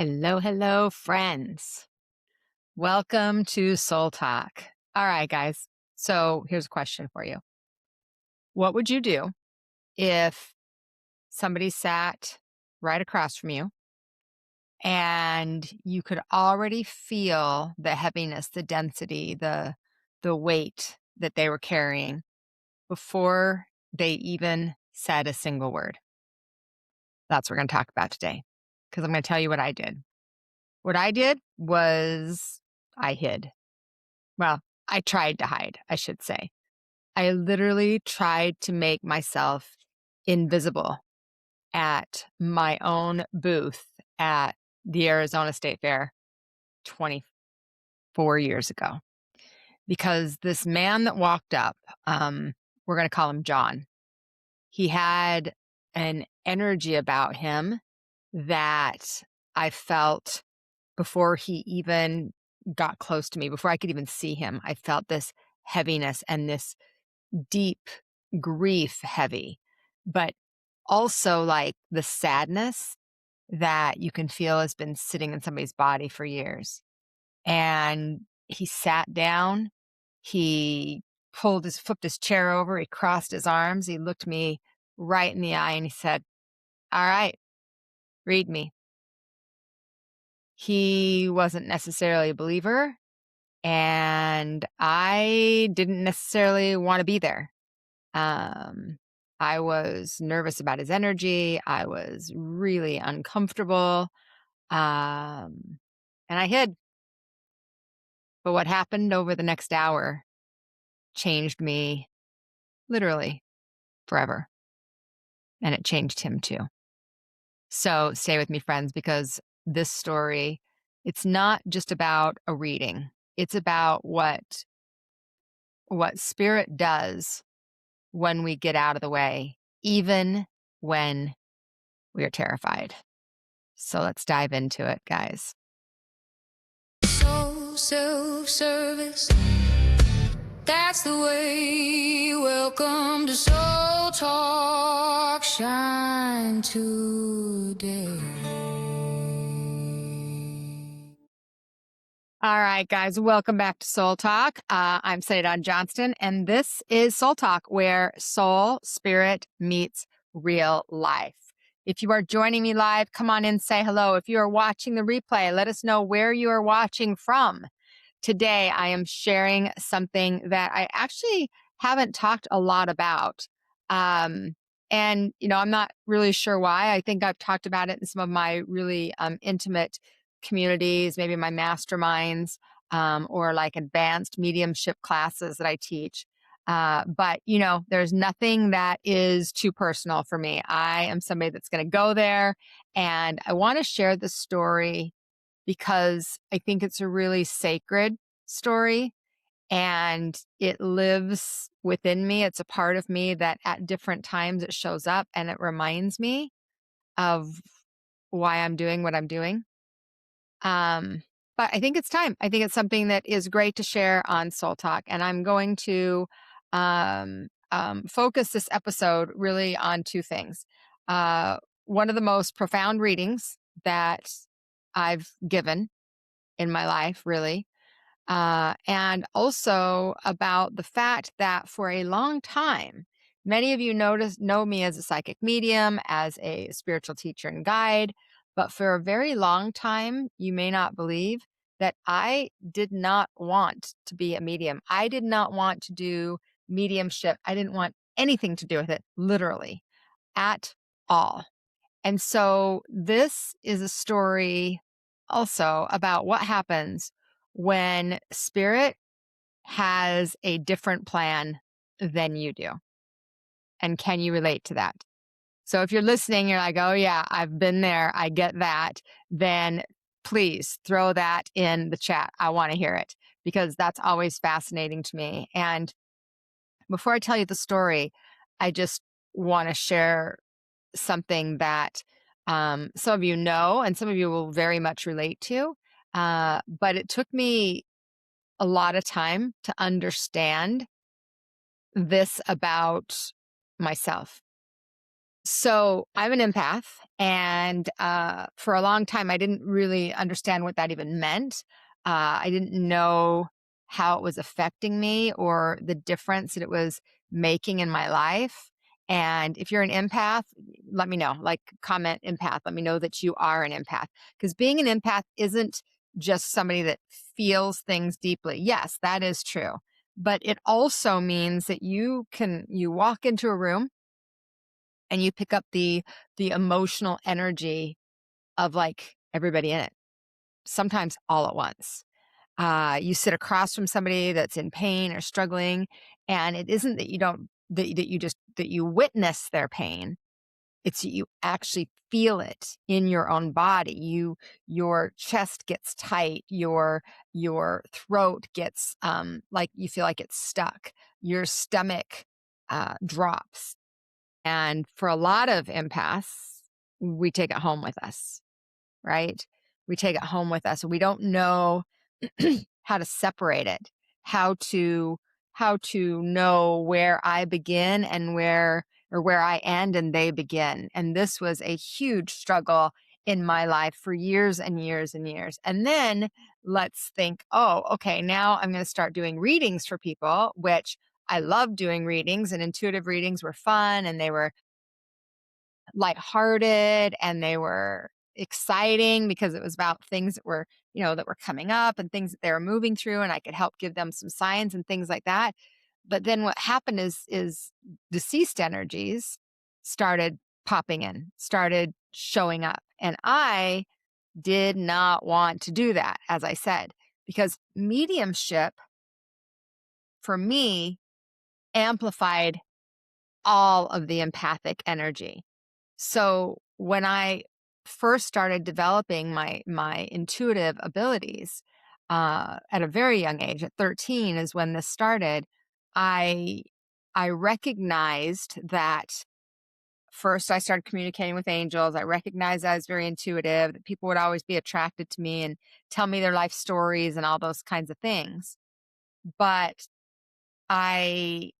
Hello, hello, friends. Welcome to Soul Talk. All right, guys. So here's a question for you. What would you do if somebody sat right across from you and you could already feel the heaviness, the density, the weight that they were carrying before they even said a single word? That's what we're going to talk about today because I'm going to tell you what I did. What I did was I hid. Well, I tried to hide, I should say. I literally tried to make myself invisible at my own booth at the Arizona State Fair 24 years ago. Because this man that walked up, we're going to call him John, he had an energy about him that I felt before he even got close to me, before I could even see him. I felt this heaviness and this deep grief heavy, but also like the sadness that you can feel has been sitting in somebody's body for years. And he sat down, he flipped his chair over, he crossed his arms, he looked me right in the eye and he said, "All right, read me." He wasn't necessarily a believer, and I didn't necessarily want to be there. Um, I was nervous about his energy. I was really uncomfortable. And I hid. But what happened over the next hour changed me literally forever. And it changed him too. So stay with me, friends, because this story, it's not just about a reading. It's about what spirit does when we get out of the way, even when we are terrified. So let's dive into it, guys. Soul self-service, that's the way. Welcome to Soul Talk, shine today. All right, guys, welcome back to Soul Talk. I'm Dawn Johnston, and this is Soul Talk, where soul, spirit meets real life. If you are joining me live, come on in, say hello. If you are watching the replay, let us know where you are watching from. Today, I am sharing something that I actually haven't talked a lot about. And, I'm not really sure why. I think I've talked about it in some of my really intimate communities, maybe my masterminds, or like advanced mediumship classes that I teach. But there's nothing that is too personal for me. I am somebody that's going to go there, and I want to share the story because I think it's a really sacred story and it lives within me. It's a part of me that at different times it shows up and it reminds me of why I'm doing what I'm doing. But I think it's time. I think it's something that is great to share on Soul Talk. And I'm going to focus this episode really on two things. One of the most profound readings that I've given in my life, really. And also about the fact that for a long time, many of you know me as a psychic medium, as a spiritual teacher and guide, but for a very long time, you may not believe that I did not want to be a medium. I did not want to do mediumship. I didn't want anything to do with it, literally, at all. And so this is a story also about what happens when spirit has a different plan than you do. And can you relate to that? So if you're listening, you're like, oh yeah, I've been there, I get that, then please throw that in the chat. I want to hear it because that's always fascinating to me. And before I tell you the story, I just want to share something that some of you know and some of you will very much relate to. But it took me a lot of time to understand this about myself. So I'm an empath, and for a long time, I didn't really understand what that even meant. I didn't know how it was affecting me or the difference that it was making in my life. And if you're an empath, let me know. Like, comment empath. Let me know that you are an empath. Because being an empath isn't just somebody that feels things deeply. Yes, that is true. But it also means that you walk into a room and you pick up the emotional energy of like everybody in it, sometimes all at once. You sit across from somebody that's in pain or struggling, and it isn't that you don't that you just that you witness their pain. It's that you actually feel it in your own body. Your chest gets tight, your throat gets like you feel like it's stuck, your stomach drops, and for a lot of empaths, we take it home with us, right? We take it home with us. We don't know how to separate it, how to how to know where I begin and where I end and they begin. And this was a huge struggle in my life for years and years and years. And then let's think, oh, okay, now I'm going to start doing readings for people, which I love doing readings, and intuitive readings were fun and they were lighthearted and they were exciting because it was about things that were, that were coming up and things that they were moving through, and I could help give them some signs and things like that. But then what happened is deceased energies started popping in, started showing up. And I did not want to do that, as I said, because mediumship for me amplified all of the empathic energy. So when I first started developing my intuitive abilities at a very young age, at 13 is when this started. I I recognized that first I started communicating with angels. I recognized I was very intuitive, that people would always be attracted to me and tell me their life stories and all those kinds of things. But I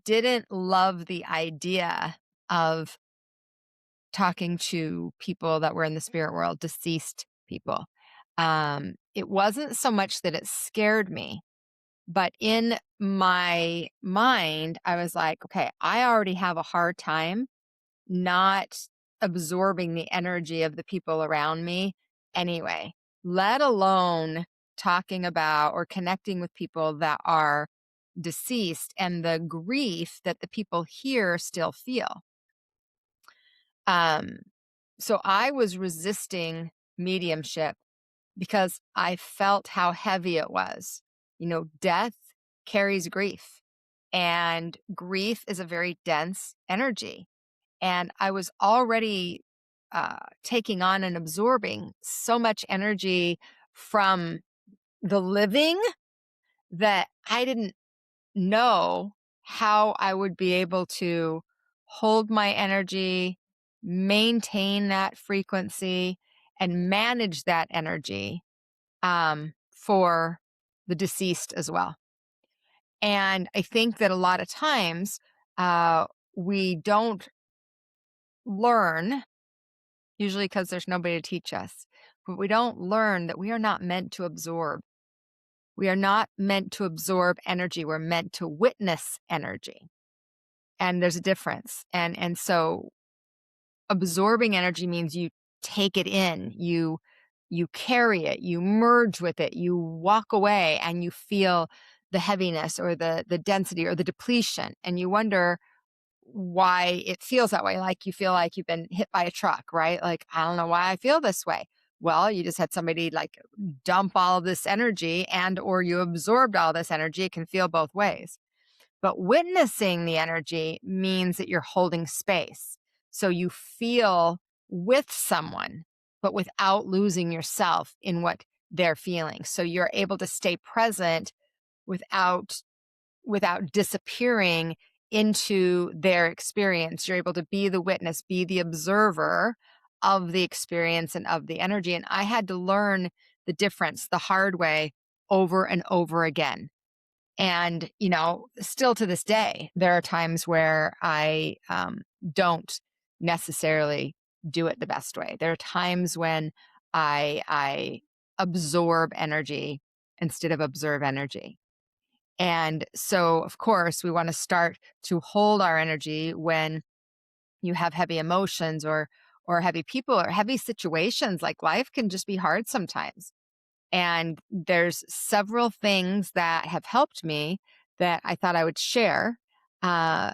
didn't love the idea of talking to people that were in the spirit world, deceased people. It wasn't so much that it scared me, but in my mind, I was like, okay, I already have a hard time not absorbing the energy of the people around me anyway, let alone talking about or connecting with people that are deceased and the grief that the people here still feel. Um, so I was resisting mediumship because I felt how heavy it was. Death carries grief, and grief is a very dense energy. And I was already taking on and absorbing so much energy from the living that I didn't know how I would be able to hold my energy, maintain that frequency, and manage that energy for the deceased as well. And I think that a lot of times we don't learn, usually because there's nobody to teach us, but we don't learn that we are not meant to absorb. We are not meant to absorb energy. We're meant to witness energy. And there's a difference. And so absorbing energy means you take it in, you carry it, you merge with it, you walk away and you feel the heaviness or the density or the depletion, and you wonder why it feels that way. Like you feel like you've been hit by a truck, right? Like, I don't know why I feel this way. Well, you just had somebody like dump all of this energy, and or you absorbed all this energy. It can feel both ways. But witnessing the energy means that you're holding space. So you feel with someone, but without losing yourself in what they're feeling. So you're able to stay present without disappearing into their experience. You're able to be the witness, be the observer of the experience and of the energy. And I had to learn the difference the hard way over and over again. And, still to this day, there are times where I don't necessarily do it the best way. There are times when I absorb energy instead of observe energy. And so, of course, we want to start to hold our energy when you have heavy emotions or heavy people or heavy situations. Like life can just be hard sometimes. And there's several things that have helped me that I thought I would share uh,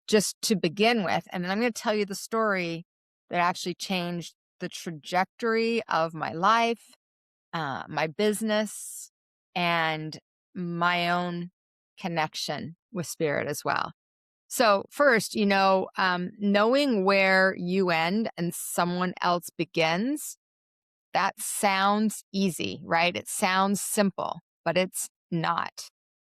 just to begin with. And then I'm going to tell you the story that actually changed the trajectory of my life, my business, and my own connection with spirit as well. So, first, knowing where you end and someone else begins, that sounds easy, right? It sounds simple, but it's not.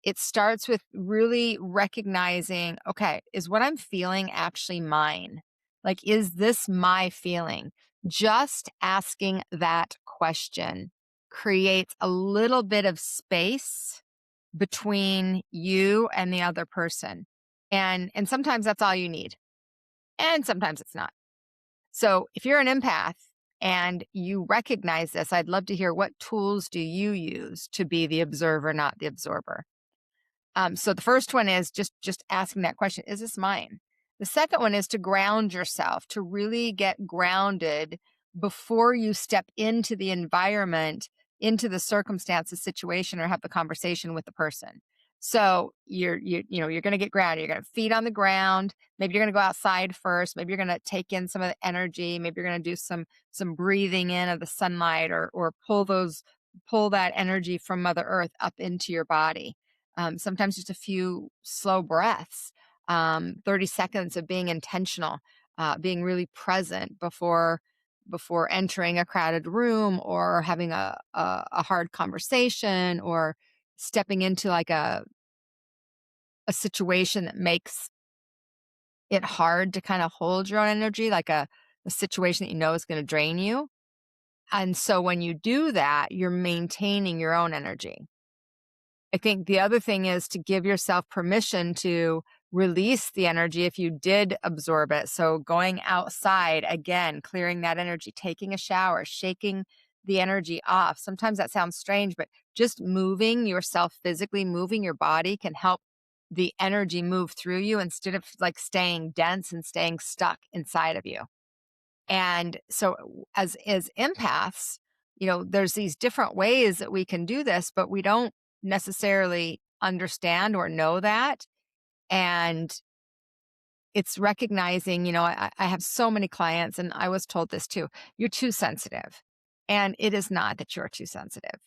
It starts with really recognizing, okay, is what I'm feeling actually mine? Like, is this my feeling? Just asking that question creates a little bit of space between you and the other person. And sometimes that's all you need. And sometimes it's not. So if you're an empath and you recognize this, I'd love to hear what tools do you use to be the observer, not the absorber? So the first one is just asking that question, is this mine? The second one is to ground yourself, to really get grounded before you step into the environment, into the circumstance, the situation, or have the conversation with the person. So you're going to get grounded. You're going to feet on the ground. Maybe you're going to go outside first. Maybe you're going to take in some of the energy. Maybe you're going to do some breathing in of the sunlight, or pull that energy from Mother Earth up into your body. Sometimes just a few slow breaths, 30 seconds of being intentional, being really present before entering a crowded room or having a hard conversation or stepping into like a situation that makes it hard to kind of hold your own energy, like a situation that you know is going to drain you. And so when you do that, you're maintaining your own energy. I think the other thing is to give yourself permission to release the energy if you did absorb it. So going outside, again, clearing that energy, taking a shower, shaking the energy off. Sometimes that sounds strange, but just moving yourself physically, moving your body can help the energy move through you instead of like staying dense and staying stuck inside of you. And so as empaths, there's these different ways that we can do this, but we don't necessarily understand or know that. And it's recognizing, I have so many clients, and I was told this too, you're too sensitive. And it is not that you're too sensitive.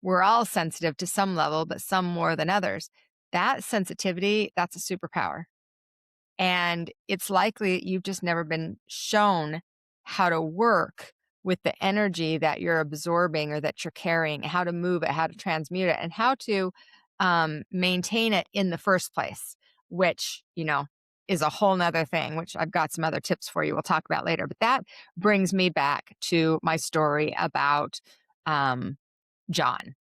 We're all sensitive to some level, but some more than others. That sensitivity, that's a superpower. And it's likely you've just never been shown how to work with the energy that you're absorbing or that you're carrying, how to move it, how to transmute it, and how to maintain it in the first place, which, is a whole nother thing, which I've got some other tips for you we'll talk about later. But that brings me back to my story about um, John.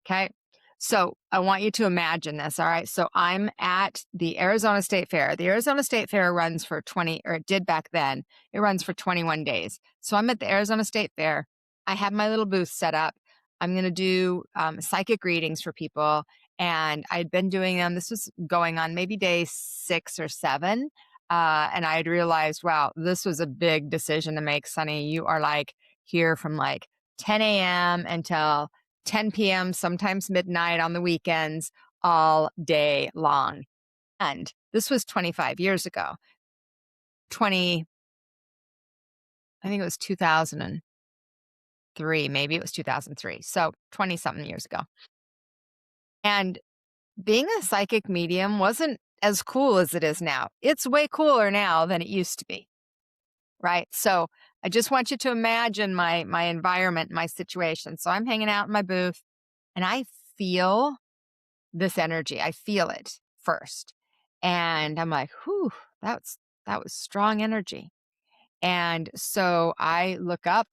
Okay. So I want you to imagine this. All right. So I'm at the Arizona State Fair. The Arizona State Fair runs for 20, or it did back then. It runs for 21 days. So I'm at the Arizona State Fair. I have my little booth set up. I'm going to do psychic readings for people. And I'd been doing them. This was going on maybe day 6 or 7. And I had realized, wow, this was a big decision to make, Sunny. You are like here from like 10 a.m. until 10 p.m., sometimes midnight on the weekends, all day long. And this was 25 years ago. 20, I think it was 2003, maybe it was 2003. So 20 something years ago. And being a psychic medium wasn't as cool as it is now. It's way cooler now than it used to be. Right. So I just want you to imagine my environment, my situation. So I'm hanging out in my booth and I feel this energy. I feel it first. And I'm like, whew, that was strong energy. And so I look up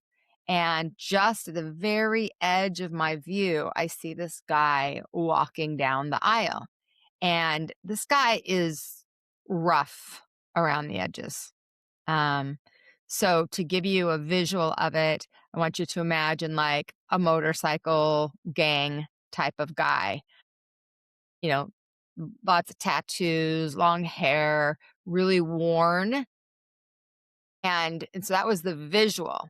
and just at the very edge of my view, I see this guy walking down the aisle. And this guy is rough around the edges. Um, so to give you a visual of it, I want you to imagine like a motorcycle gang type of guy, you know, lots of tattoos, long hair, really worn. And so that was the visual,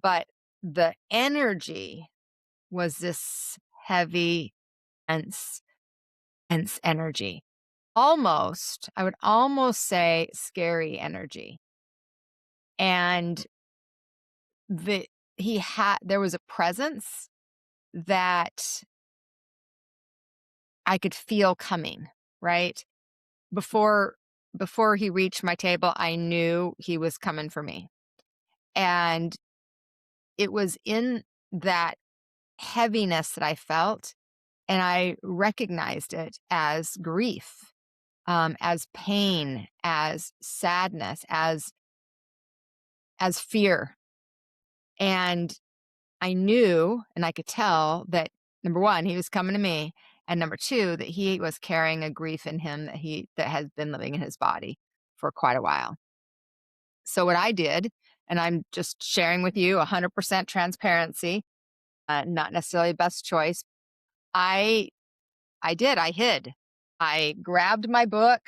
but the energy was this heavy, dense, dense energy. Almost, I would almost say scary energy. And the there was a presence that I could feel coming, right? Before before he reached my table, I knew he was coming for me. And it was in that heaviness that I felt, and I recognized it as grief, as pain, as sadness, as fear. And I knew and I could tell that number 1, he was coming to me, and number 2, that he was carrying a grief in him that has been living in his body for quite a while. So what I did, and I'm just sharing with you 100% transparency, not necessarily best choice. I I hid. I grabbed my book,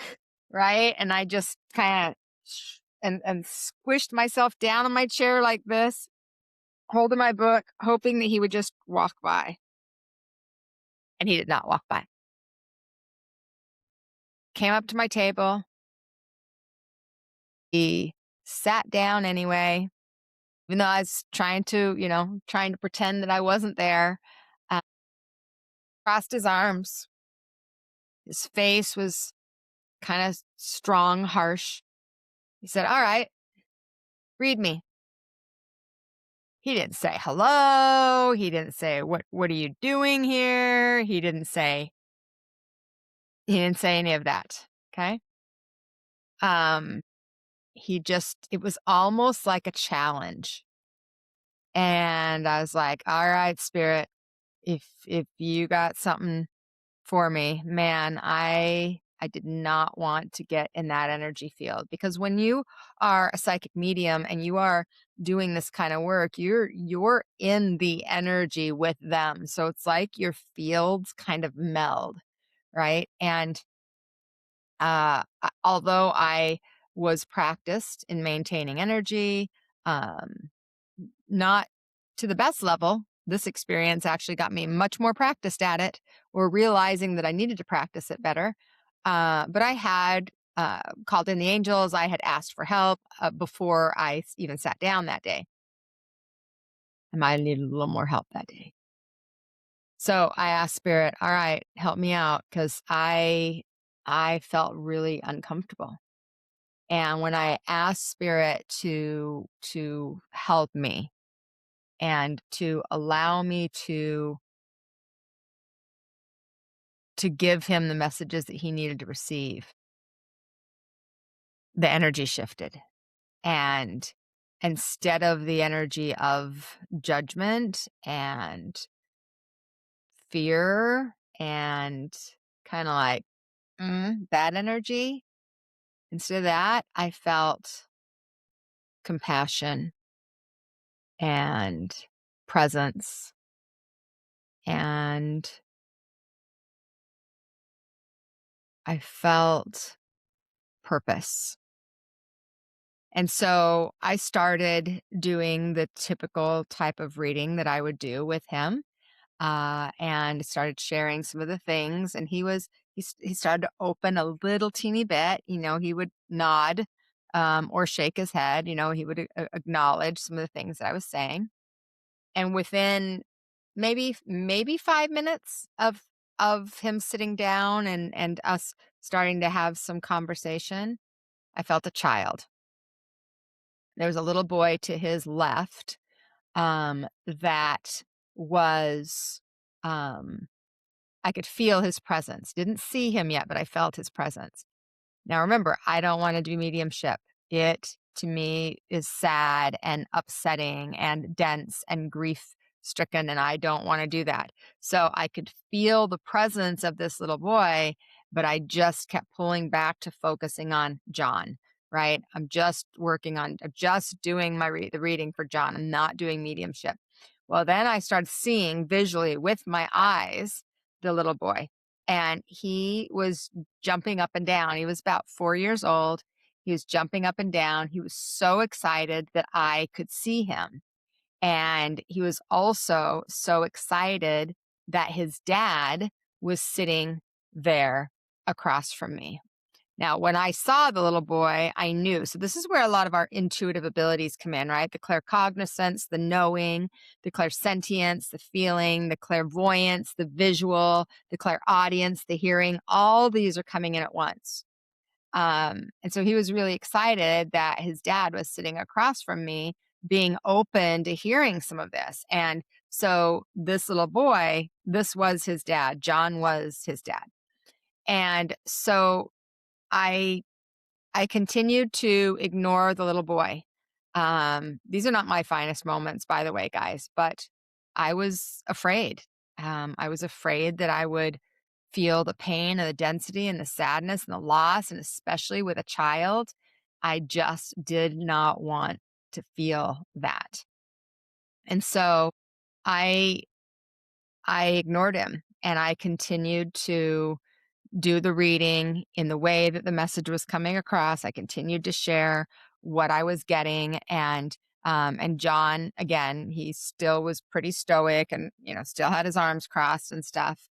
right? And I just kind of and squished myself down on my chair like this, holding my book, hoping that he would just walk by. And he did not walk by. Came up to my table. He sat down anyway, even though I was trying to pretend that I wasn't there. Uh, Crossed his arms. His face was kind of strong, harsh. He said, "All right, read me." He didn't say hello. He didn't say, what are you doing here? He didn't say any of that. Okay. Um, it was almost like a challenge. And I was like, all right, spirit, if you got something for me, man, I did not want to get in that energy field, because when you are a psychic medium and you are doing this kind of work, you're in the energy with them. So it's like your fields kind of meld, right? And although I was practiced in maintaining energy, um not to the best level. This experience actually got me much more practiced at it, or realizing that I needed to practice it better. But I had called in the angels. I had asked for help before I even sat down that day. I might have needed a little more help that day. So I asked Spirit, all right, help me out, because I felt really uncomfortable. And when I asked Spirit to help me and to allow me to give him the messages that he needed to receive, the energy shifted. And instead of the energy of judgment and fear and kind of like bad energy, instead of that, I felt compassion and presence, and I felt purpose. And so I started doing the typical type of reading that I would do with him, and started sharing some of the things. And he started to open a little teeny bit. He would nod, or shake his head. He would acknowledge some of the things that I was saying. And within maybe 5 minutes of him sitting down and us starting to have some conversation, I felt a child. There was a little boy to his left, that was, um, I could feel his presence. Didn't see him yet, but I felt his presence. Now remember, I don't wanna do mediumship. It, to me, is sad and upsetting and dense and grief-stricken, and I don't wanna do that. So I could feel the presence of this little boy, but I just kept pulling back to focusing on John, right? I'm just doing the reading for John. I'm not doing mediumship. Well, then I started seeing visually with my eyes the little boy, and he was jumping up and down. He was about 4 years old. He was jumping up and down. He was so excited that I could see him. And he was also so excited that his dad was sitting there across from me. Now, when I saw the little boy, I knew. So, this is where a lot of our intuitive abilities come in, right? The claircognizance, the knowing, the clairsentience, the feeling, the clairvoyance, the visual, the clairaudience, the hearing. All these are coming in at once. And so he was really excited that his dad was sitting across from me, being open to hearing some of this. And so this little boy, this was his dad. John was his dad. And so I I continued to ignore the little boy. These are not my finest moments, by the way, guys, but I was afraid. I was afraid that I would feel the pain and the density and the sadness and the loss, and especially with a child. I just did not want to feel that. And so I I ignored him and I continued to do the reading in the way that the message was coming across. I continued to share what I was getting, and John, again, he still was pretty stoic and still had his arms crossed and stuff.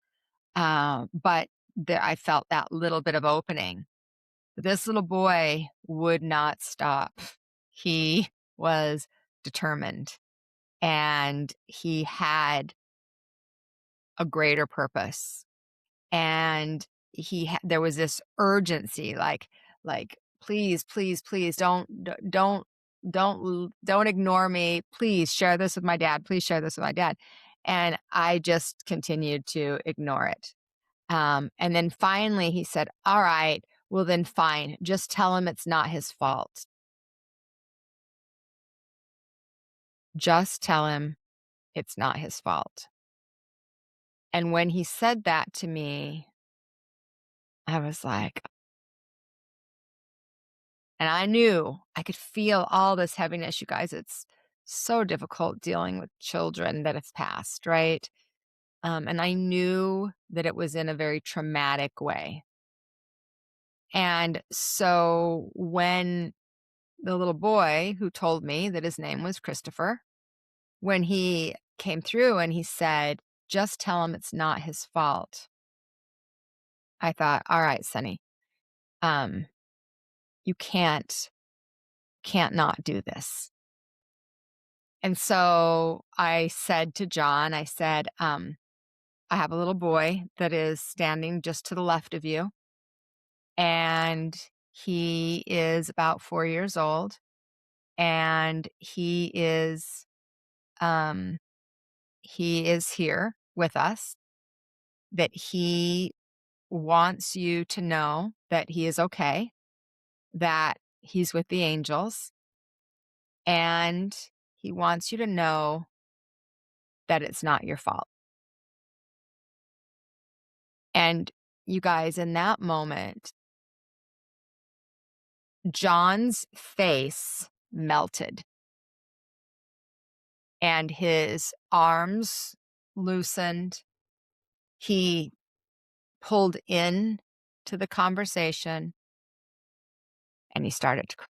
But I felt that little bit of opening. This little boy would not stop. He was determined, and he had a greater purpose, and there was this urgency, like, please, please, please don't ignore me, please share this with my dad, please share this with my dad. And I just continued to ignore it. And then finally he said, all right, well then fine, just tell him it's not his fault. Just tell him it's not his fault. And when he said that to me, I was like, and I knew I could feel all this heaviness, you guys. It's so difficult dealing with children that have passed, right? And I knew that it was in a very traumatic way. And so when the little boy who told me that his name was Christopher, when he came through and he said, just tell him it's not his fault, I thought, all right, Sonny, um, you can't not do this. And so I said to John, I said, I have a little boy that is standing just to the left of you, and he is about 4 years old, and um, he is here with us, that he wants you to know that he is okay, that he's with the angels, and he wants you to know that it's not your fault. And you guys, in that moment, John's face melted and his arms loosened. He pulled in to the conversation and he started to cry.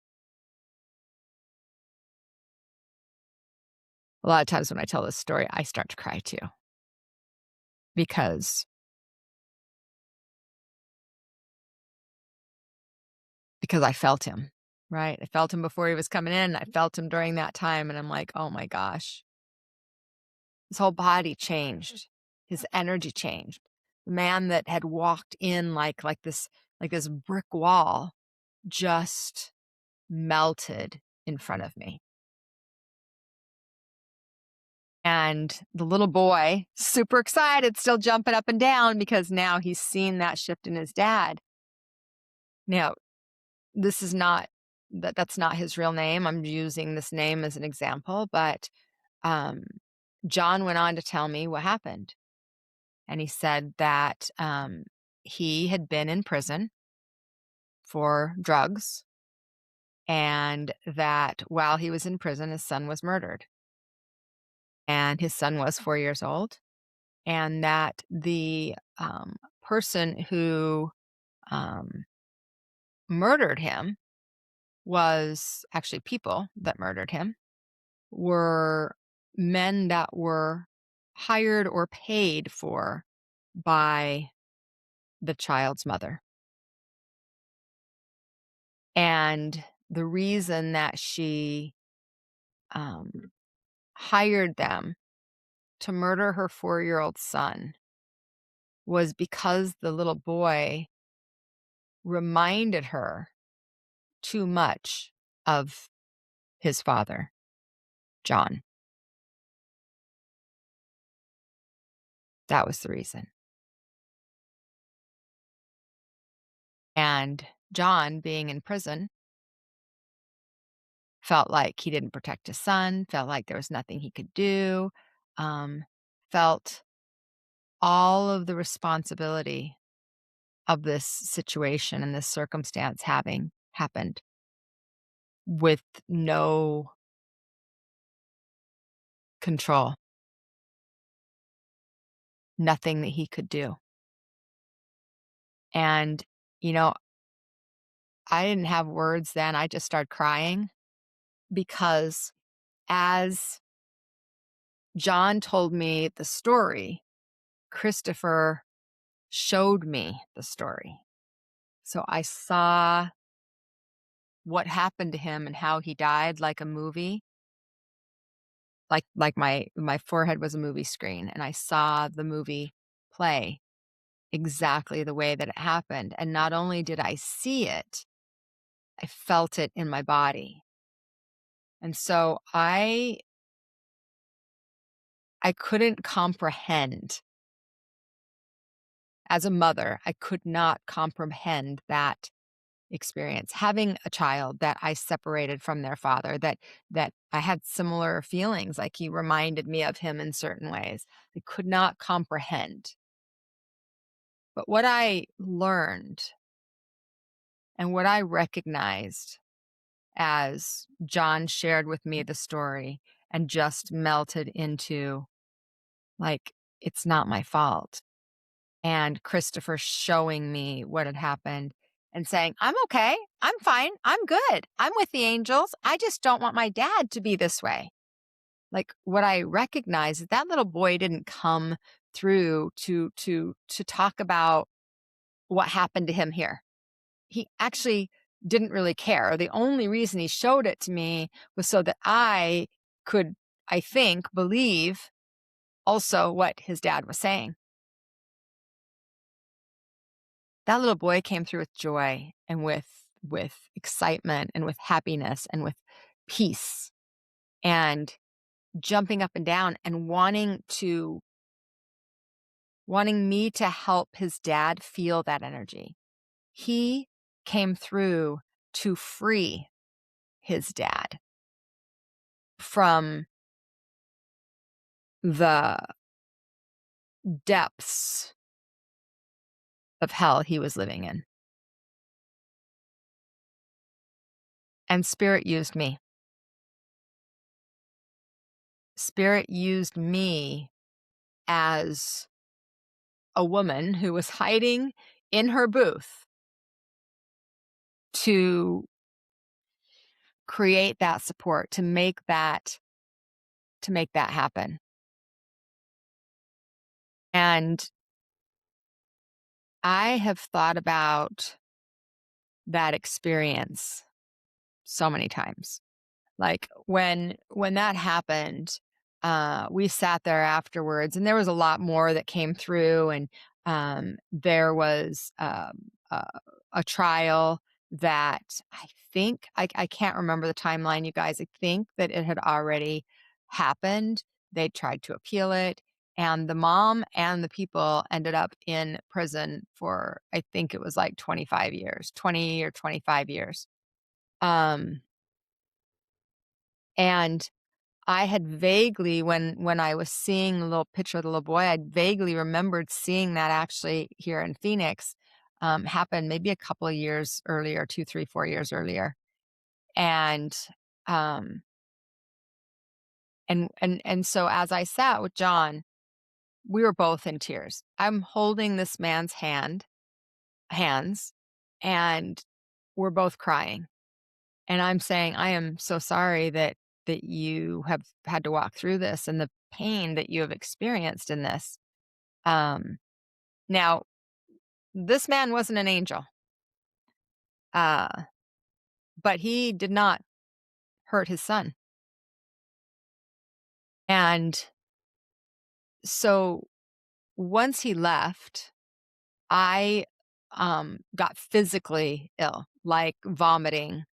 A lot of times when I tell this story, I start to cry too, because I felt him, right? I felt him before he was coming in. I felt him during that time. And I'm like, oh my gosh, his whole body changed. His energy changed. The man that had walked in like this brick wall just melted in front of me. And the little boy, super excited, still jumping up and down because now he's seen that shift in his dad. Now, this is not that's not his real name. I'm using this name as an example, but um, John went on to tell me what happened. And he said that he had been in prison for drugs, and that while he was in prison, his son was murdered. And his son was 4 years old, and that the person who um, murdered him was actually people that murdered him were men that were hired or paid for by the child's mother. And the reason that she um, hired them to murder her 4-year-old son was because the little boy reminded her too much of his father, John. That was the reason. And John, being in prison, felt like he didn't protect his son, felt like there was nothing he could do, um, felt all of the responsibility of this situation and this circumstance having happened with no control, nothing that he could do. And, you know, I didn't have words then. I just started crying because as John told me the story, Christopher showed me the story. So I saw what happened to him and how he died like a movie. Like my forehead was a movie screen, and I saw the movie play exactly the way that it happened. And not only did I see it, I felt it in my body. And so I couldn't comprehend. As a mother, I could not comprehend that experience. Having a child that I separated from their father, that I had similar feelings, like he reminded me of him in certain ways. I could not comprehend. But what I learned and what I recognized as John shared with me the story and just melted into, like, it's not my fault. And Christopher showing me what had happened and saying, "I'm okay. I'm fine. I'm good. I'm with the angels. I just don't want my dad to be this way." Like, what I recognize is that little boy didn't come through to talk about what happened to him here. He actually didn't really care. The only reason he showed it to me was so that I could, I think, believe also what his dad was saying. That little boy came through with joy and with excitement and with happiness and with peace and jumping up and down and wanting me to help his dad feel that energy. He came through to free his dad from the depths of hell he was living in. And Spirit used me. Spirit used me as a woman who was hiding in her booth to create that support, to make that happen. And I have thought about that experience so many times. Like when that happened, we sat there afterwards, and there was a lot more that came through, and there was a trial that I think I can't remember the timeline, you guys. I think that it had already happened. They tried to appeal it, and the mom and the people ended up in prison for, I think it was like 25 years, 20 or 25 years. Um, and I had vaguely, when I was seeing the little picture of the little boy, I'd vaguely remembered seeing that actually here in Phoenix, happen maybe a couple of years earlier, 2, 3, 4 years earlier. And, um, and so as I sat with John, we were both in tears. I'm holding this man's hands, and we're both crying. And I'm saying, "I am so sorry that you have had to walk through this and the pain that you have experienced in this." Um, Now, this man wasn't an angel, uh, but he did not hurt his son. And so once he left, I got physically ill, like vomiting,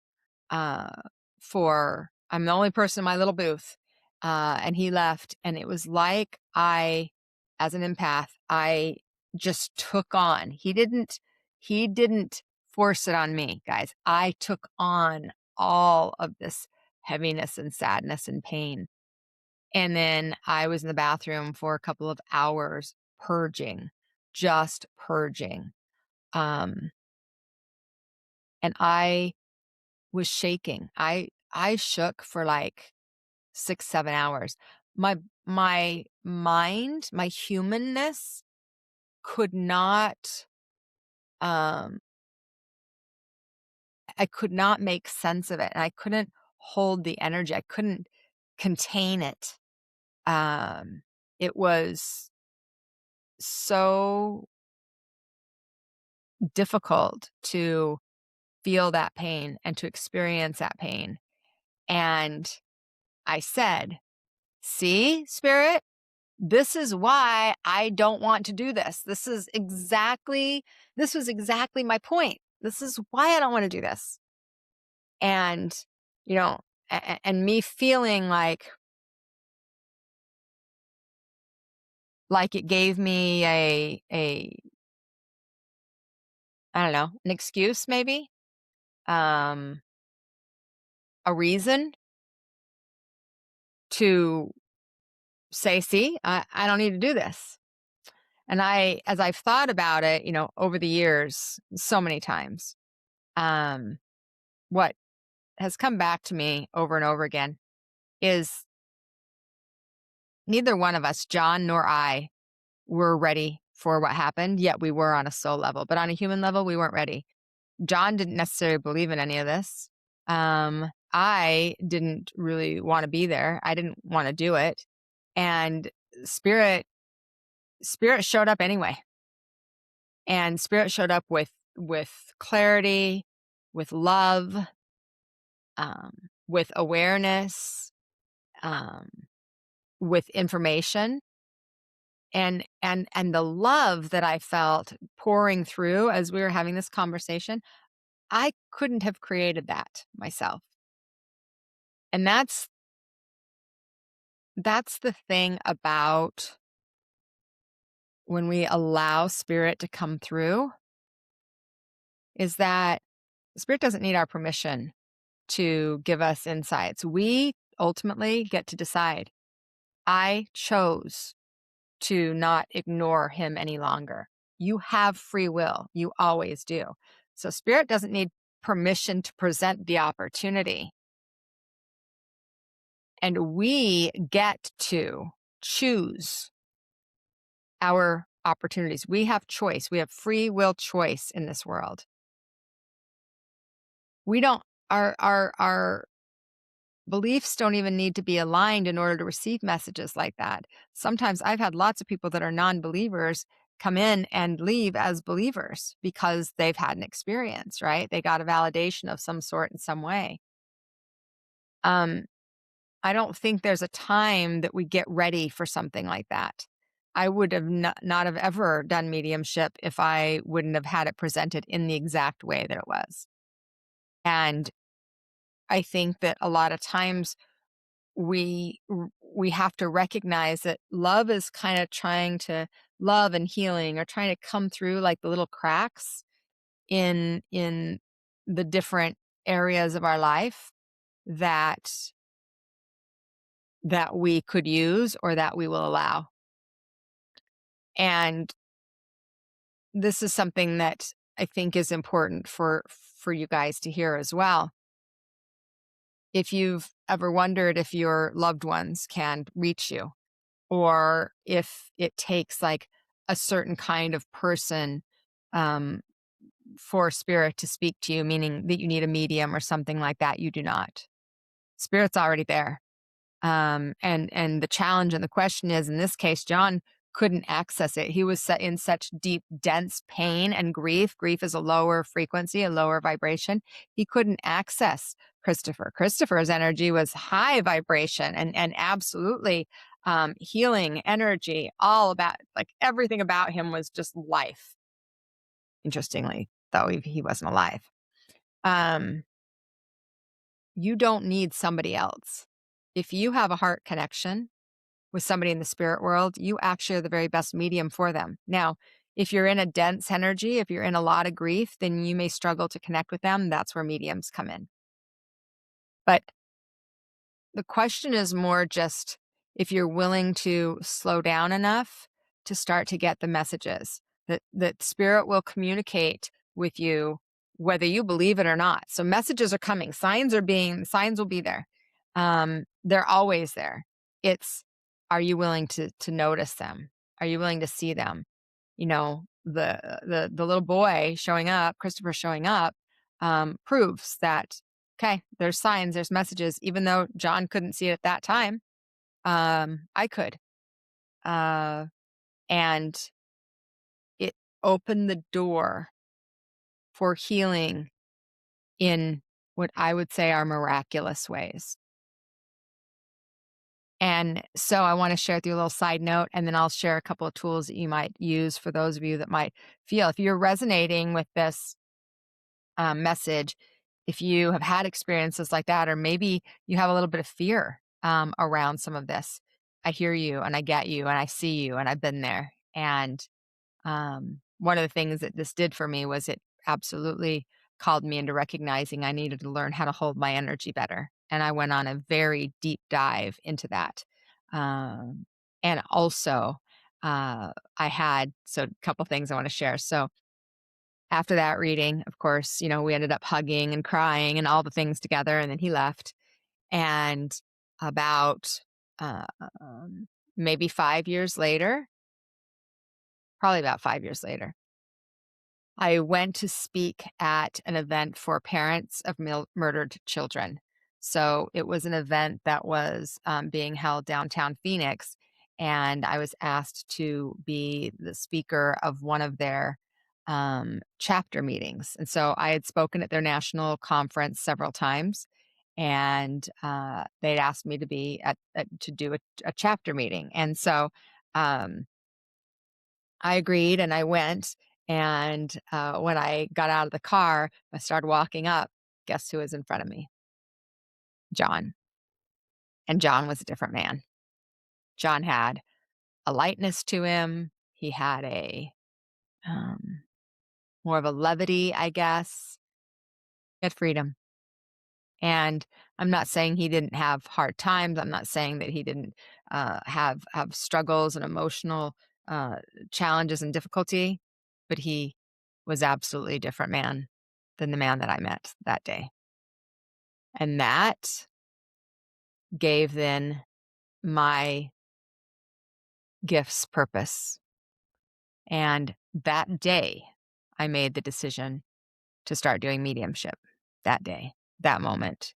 uh, for I'm the only person in my little booth, and he left, and it was like as an empath, I just took on. He didn't force it on me, guys. I took on all of this heaviness and sadness and pain. And then I was in the bathroom for a couple of hours purging, just purging. Um, and I was shaking. I shook for like 6, 7 hours. My mind, my humanness could not, um I could not make sense of it, and I couldn't hold the energy. I couldn't contain it. It was so difficult to feel that pain and to experience that pain. And I said, "See, spirit, this is why I don't want to do this. This was exactly my point. This is why I don't want to do this." And, you know, and me feeling like it gave me a I don't know, an excuse maybe, um, a reason to say, "See, I don't need to do this." And as I've thought about it, over the years, so many times, um, what has come back to me over and over again is neither one of us, John nor I, were ready for what happened, yet we were on a soul level. But on a human level, we weren't ready. John didn't necessarily believe in any of this. I didn't really want to be there. I didn't want to do it. And spirit spirit showed up anyway. And spirit showed up with clarity, with love, with awareness, um, with information, and the love that I felt pouring through as we were having this conversation. I couldn't have created that myself. And that's the thing about when we allow spirit to come through, is that spirit doesn't need our permission to give us insights. We ultimately get to decide. I chose to not ignore him any longer. You have free will. You always do. So spirit doesn't need permission to present the opportunity. And we get to choose our opportunities. We have choice. We have free will choice in this world. We don't our beliefs don't even need to be aligned in order to receive messages like that. Sometimes I've had lots of people that are non-believers come in and leave as believers because they've had an experience, right? They got a validation of some sort in some way. Um, I don't think there's a time that we get ready for something like that. I would have not have ever done mediumship if I wouldn't have had it presented in the exact way that it was. And I think that a lot of times we have to recognize that love is kind of trying to love and healing or trying to come through like the little cracks in the different areas of our life that we could use or that we will allow. And this is something that I think is important for you guys to hear as well. if you've ever wondered if your loved ones can reach you, or if it takes like a certain kind of person um, for spirit to speak to you, meaning that you need a medium or something like that, you do not. Spirit's already there. And the challenge and the question is, in this case, John couldn't access it. He was set in such deep, dense pain and grief. Grief is a lower frequency, a lower vibration. He couldn't access Christopher. Christopher's energy was high vibration and absolutely healing energy. All about, like, everything about him was just life. Interestingly, though, he wasn't alive. Um, you don't need somebody else. If you have a heart connection with somebody in the spirit world, you actually are the very best medium for them. Now, if you're in a dense energy, if you're in a lot of grief, then you may struggle to connect with them. That's where mediums come in. But the question is more just if you're willing to slow down enough to start to get the messages that spirit will communicate with you, whether you believe it or not. So messages are coming. Signs will be there. They're always there. It's, are you willing to notice them? Are you willing to see them? You know, the little boy showing up, Christopher showing up, proves that, okay, there's signs, there's messages, even though John couldn't see it at that time. I could. Uh, and it opened the door for healing in what I would say are miraculous ways. And so I want to share with you a little side note, and then I'll share a couple of tools that you might use for those of you that might feel, if you're resonating with this message, if you have had experiences like that, or maybe you have a little bit of fear around some of this. I hear you and I get you and I see you and I've been there. And one of the things that this did for me was it absolutely called me into recognizing I needed to learn how to hold my energy better. And I went on a very deep dive into that. Um, and also, I had, so a couple things I want to share. So after that reading, of course, we ended up hugging and crying and all the things together. And then he left. And about uh, um, maybe 5 years later, probably about 5 years later, I went to speak at an event for parents of murdered children. So it was an event that was being held downtown Phoenix, and I was asked to be the speaker of one of their chapter meetings. And so I had spoken at their national conference several times, and they'd asked me to be to do a chapter meeting. And so um, I agreed and I went. And when I got out of the car, I started walking up. Guess who was in front of me? John. And John was a different man. John had a lightness to him. He had a um, more of a levity, I guess. He had freedom. And I'm not saying he didn't have hard times. I'm not saying that he didn't have struggles and emotional uh, challenges and difficulty, but he was absolutely a different man than the man that I met that day. And that gave then my gifts purpose. And that day, I made the decision to start doing mediumship. That day, that moment.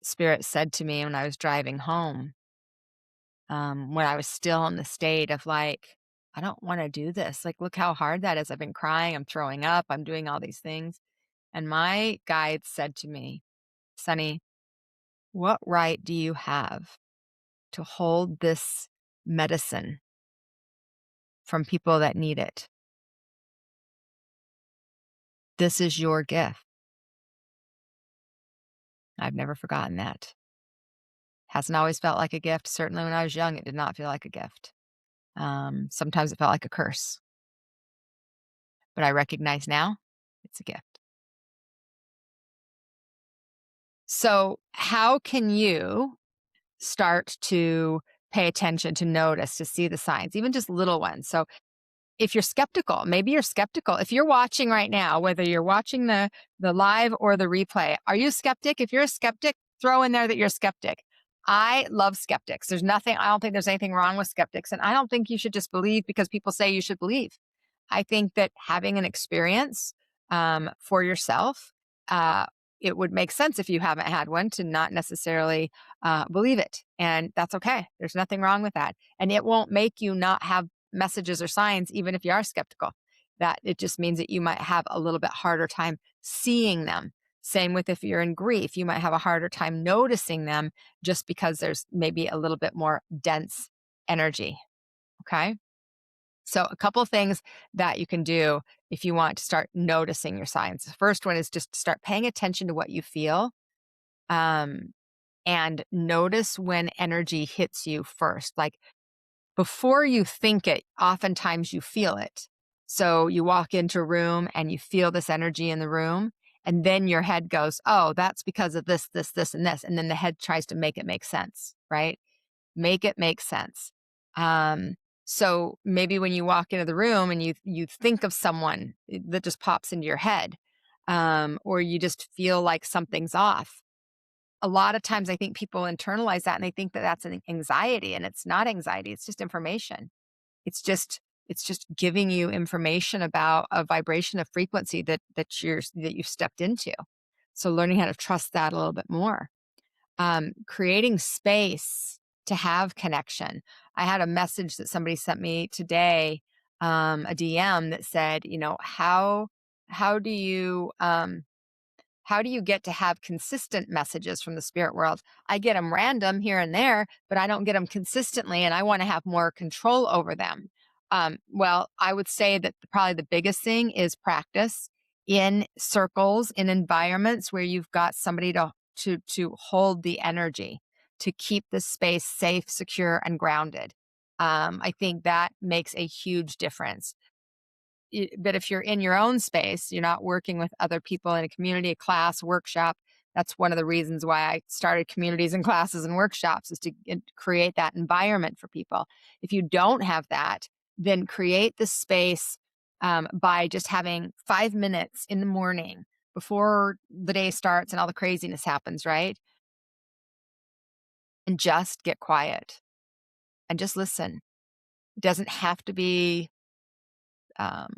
Spirit said to me when I was driving home, when I was still in the state of like, I don't want to do this. Like, look how hard that is. I've been crying. I'm throwing up. I'm doing all these things. And my guide said to me, Sonny, what right do you have to hold this medicine from people that need it? This is your gift. I've never forgotten that. Hasn't always felt like a gift. Certainly when I was young, it did not feel like a gift. Sometimes it felt like a curse. But I recognize now it's a gift. So, how can you start to pay attention, to notice, to see the signs, even just little ones? So, if you're skeptical, maybe you're skeptical. If you're watching right now, whether you're watching the live or the replay, are you a skeptic? If you're a skeptic, throw in there that you're a skeptic. I love skeptics. I don't think there's anything wrong with skeptics. And I don't think you should just believe because people say you should believe. I think that having an experience for yourself, uh, it would make sense if you haven't had one to not necessarily believe it. And that's okay. There's nothing wrong with that. And it won't make you not have messages or signs, even if you are skeptical. That it just means that you might have a little bit harder time seeing them. Same with if you're in grief, you might have a harder time noticing them just because there's maybe a little bit more dense energy. Okay. So, a couple things that you can do if you want to start noticing your signs. The first one is just start paying attention to what you feel, um, and notice when energy hits you first. Like before you think it, oftentimes you feel it. So, you walk into a room and you feel this energy in the room, and then your head goes, oh, that's because of this, this, this, and this. And then the head tries to make it make sense, right? Make it make sense. Um, so maybe when you walk into the room and you think of someone that just pops into your head, or you just feel like something's off. A lot of times, I think people internalize that and they think that that's an anxiety, and it's not anxiety. It's just information. It's just it's just giving you information about a vibration of frequency that you've stepped into. So learning how to trust that a little bit more, creating space to have connection. I had a message that somebody sent me today, a DM that said, how do you how do you get to have consistent messages from the spirit world? I get them random here and there, but I don't get them consistently, and I want to have more control over them. Well, I would say that probably the biggest thing is practice in circles, in environments where you've got somebody to hold the energy, to keep the space safe, secure, and grounded. I think that makes a huge difference. But if you're in your own space, you're not working with other people in a community, a class, workshop. That's one of the reasons why I started communities and classes and workshops, is to create that environment for people. If you don't have that, then create the space by just having 5 minutes in the morning before the day starts and all the craziness happens, right? And just get quiet and just listen. It doesn't have to be um,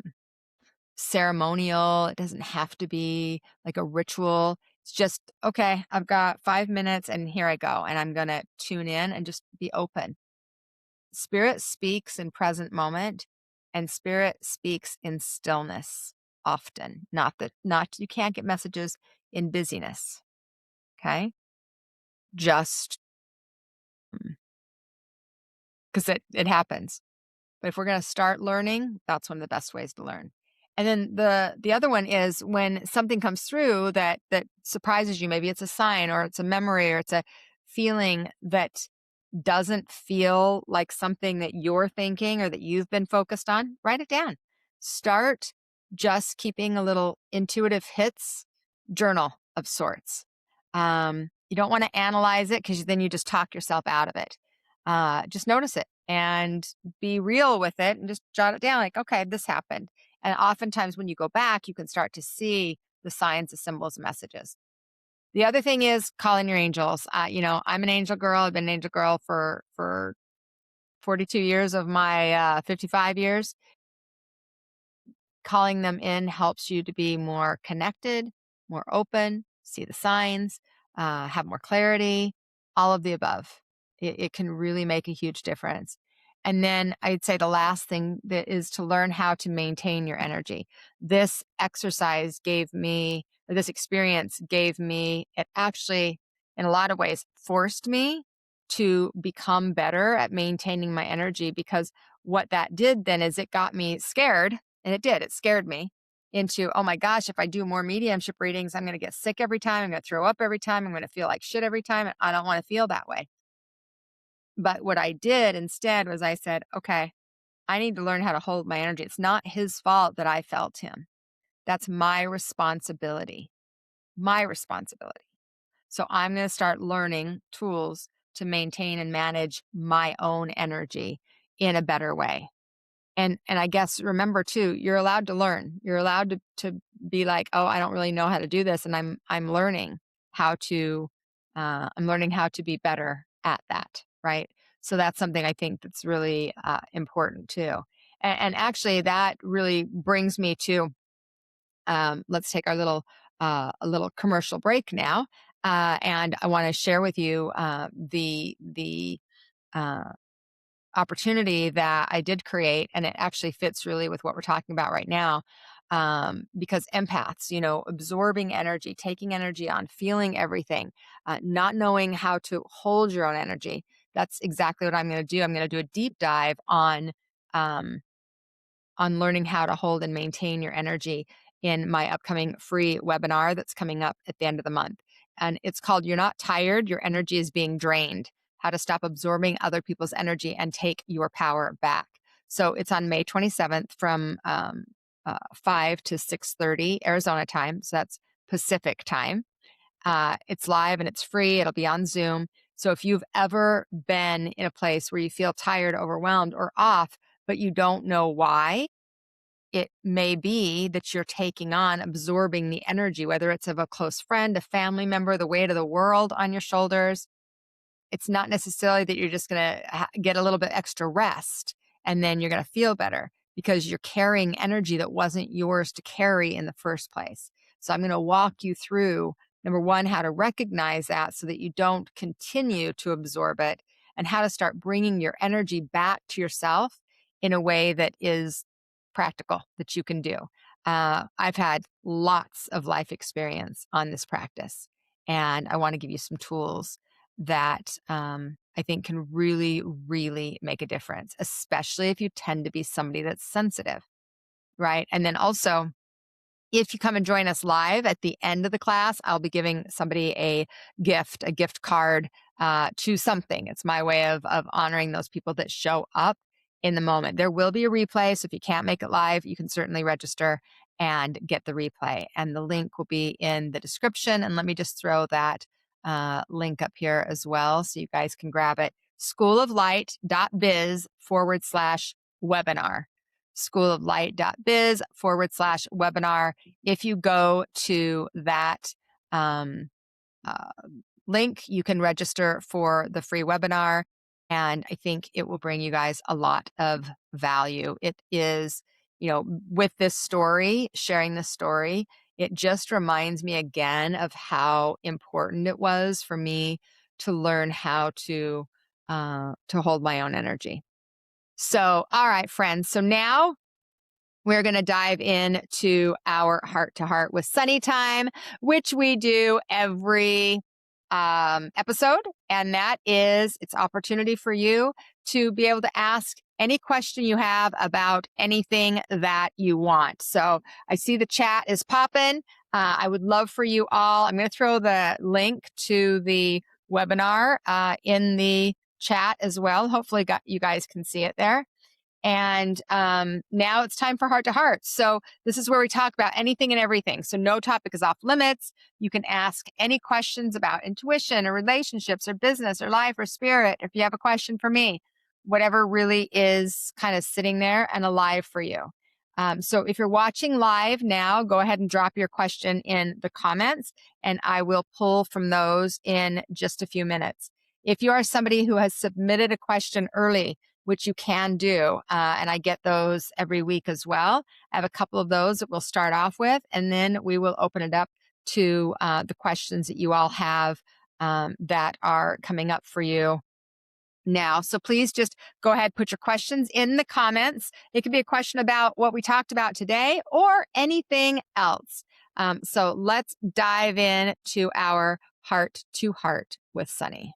ceremonial. It doesn't have to be like a ritual. It's just, okay, I've got 5 minutes and here I go. And I'm going to tune in and just be open. Spirit speaks in present moment, and spirit speaks in stillness often. Not you can't get messages in busyness. Okay. Just because it happens. But if we're going to start learning, that's one of the best ways to learn. And then the other one is when something comes through that surprises you. Maybe it's a sign, or it's a memory, or it's a feeling that doesn't feel like something that you're thinking or that you've been focused on. Write it down. Start just keeping a little intuitive hits journal of sorts. You don't want to analyze it, because then you just talk yourself out of it. Just notice it and be real with it and just jot it down, like, okay, this happened. And oftentimes when you go back, you can start to see the signs, the symbols, messages. The other thing is calling your angels. I'm an angel girl. I've been an angel girl for 42 years of my 55 years. Calling them in helps you to be more connected, more open, see the signs, have more clarity, all of the above. It can really make a huge difference. And then I'd say the last thing that is to learn how to maintain your energy. This exercise gave me, or this experience gave me, it actually, in a lot of ways, forced me to become better at maintaining my energy, because what that did then is it got me scared. And it did. It scared me into, oh my gosh, if I do more mediumship readings, I'm going to get sick every time. I'm going to throw up every time. I'm going to feel like shit every time. And I don't want to feel that way. But what I did instead was I said, okay, I need to learn how to hold my energy. It's not his fault that I felt him. That's my responsibility. My responsibility. So I'm going to start learning tools to maintain and manage my own energy in a better way. And I guess remember too, you're allowed to learn. You're allowed to be like, oh, I don't really know how to do this, and I'm learning how to I'm learning how to be better at that, right? So that's something I think that's really important too. And actually, that really brings me to let's take our little a little commercial break now, and I want to share with you the uh, opportunity that I did create, and it actually fits really with what we're talking about right now. Because empaths, absorbing energy, taking energy on, feeling everything, not knowing how to hold your own energy. That's exactly what I'm going to do. I'm going to do a deep dive um, on learning how to hold and maintain your energy in my upcoming free webinar that's coming up at the end of the month. And it's called You're Not Tired, Your Energy is Being Drained: How to Stop Absorbing Other People's Energy and Take Your Power Back. So it's on May 27th from 5 to 6:30 Arizona time. So that's Pacific time. It's live and it's free. It'll be on Zoom. So if you've ever been in a place where you feel tired, overwhelmed, or off, but you don't know why, it may be that you're taking on, absorbing the energy, whether it's of a close friend, a family member, the weight of the world on your shoulders. It's not necessarily that you're just going to get a little bit extra rest and then you're going to feel better, because you're carrying energy that wasn't yours to carry in the first place. So I'm going to walk you through, number one, how to recognize that so that you don't continue to absorb it, and how to start bringing your energy back to yourself in a way that is practical, that you can do. I've had lots of life experience on this practice, and I want to give you some tools that I think can really, really make a difference, especially if you tend to be somebody that's sensitive, right? And then also, if you come and join us live at the end of the class, I'll be giving somebody a gift card to something. It's my way of honoring those people that show up in the moment. There will be a replay, so if you can't make it live, you can certainly register and get the replay. And the link will be in the description. And let me just throw that link up here as well so you guys can grab it. schooloflight.biz/webinar. schooloflight.biz/webinar. If you go to that um, uh, link, you can register for the free webinar. And I think it will bring you guys a lot of value. It is, with this story, sharing this story, it just reminds me again of how important it was for me to learn how to hold my own energy. So, all right, friends. So now we're going to dive into our heart to heart with Sunny time, which we do every episode. And that is its opportunity for you to be able to ask any question you have about anything that you want. So I see the chat is popping. I would love for you all. I'm going to throw the link to the webinar in the chat as well. Hopefully you guys can see it there. And now it's time for Heart to Heart. So this is where we talk about anything and everything. So no topic is off limits. You can ask any questions about intuition or relationships or business or life or spirit. If you have a question for me, whatever really is kind of sitting there and alive for you. So if you're watching live now, go ahead and drop your question in the comments, and I will pull from those in just a few minutes. If you are somebody who has submitted a question early, which you can do, and I get those every week as well, I have a couple of those that we'll start off with, and then we will open it up to the questions that you all have that are coming up for you now. So please just go ahead, put your questions in the comments. It could be a question about what we talked about today or anything else. So let's dive in to our heart to heart with Sunny.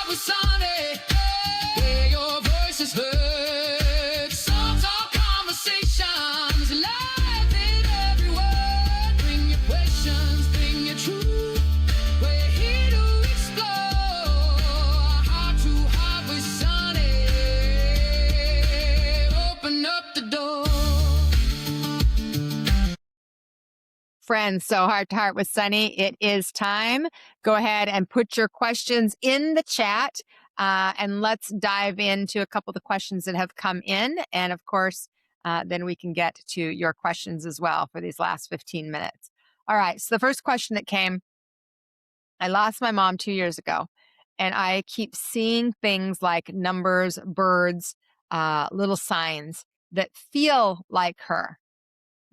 With Sunny, hear your voices heard. SOLtalk conversations, live in every word. Bring your questions, bring your truth. We're here to explore. Heart to heart with Sunny. Open up the door. Friends, so Heart to Heart with Sunny, it is time. Go ahead and put your questions in the chat, and let's dive into a couple of the questions that have come in. And of course, then we can get to your questions as well for these last 15 minutes. All right. So the first question that came, I lost my mom 2 years ago, and I keep seeing things like numbers, birds, little signs that feel like her,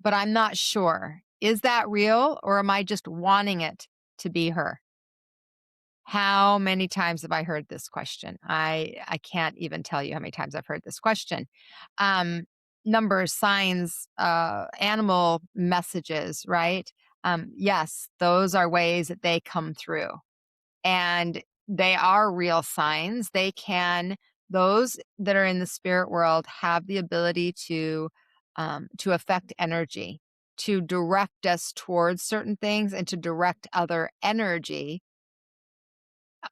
but I'm not sure. Is that real, or am I just wanting it to be her? How many times have I heard this question? I can't even tell you how many times I've heard this question. Um, Numbers, signs, animal messages, right? Yes, those are ways that they come through, and they are real signs. Those that are in the spirit world have the ability to affect energy, to direct us towards certain things, and to direct other energy.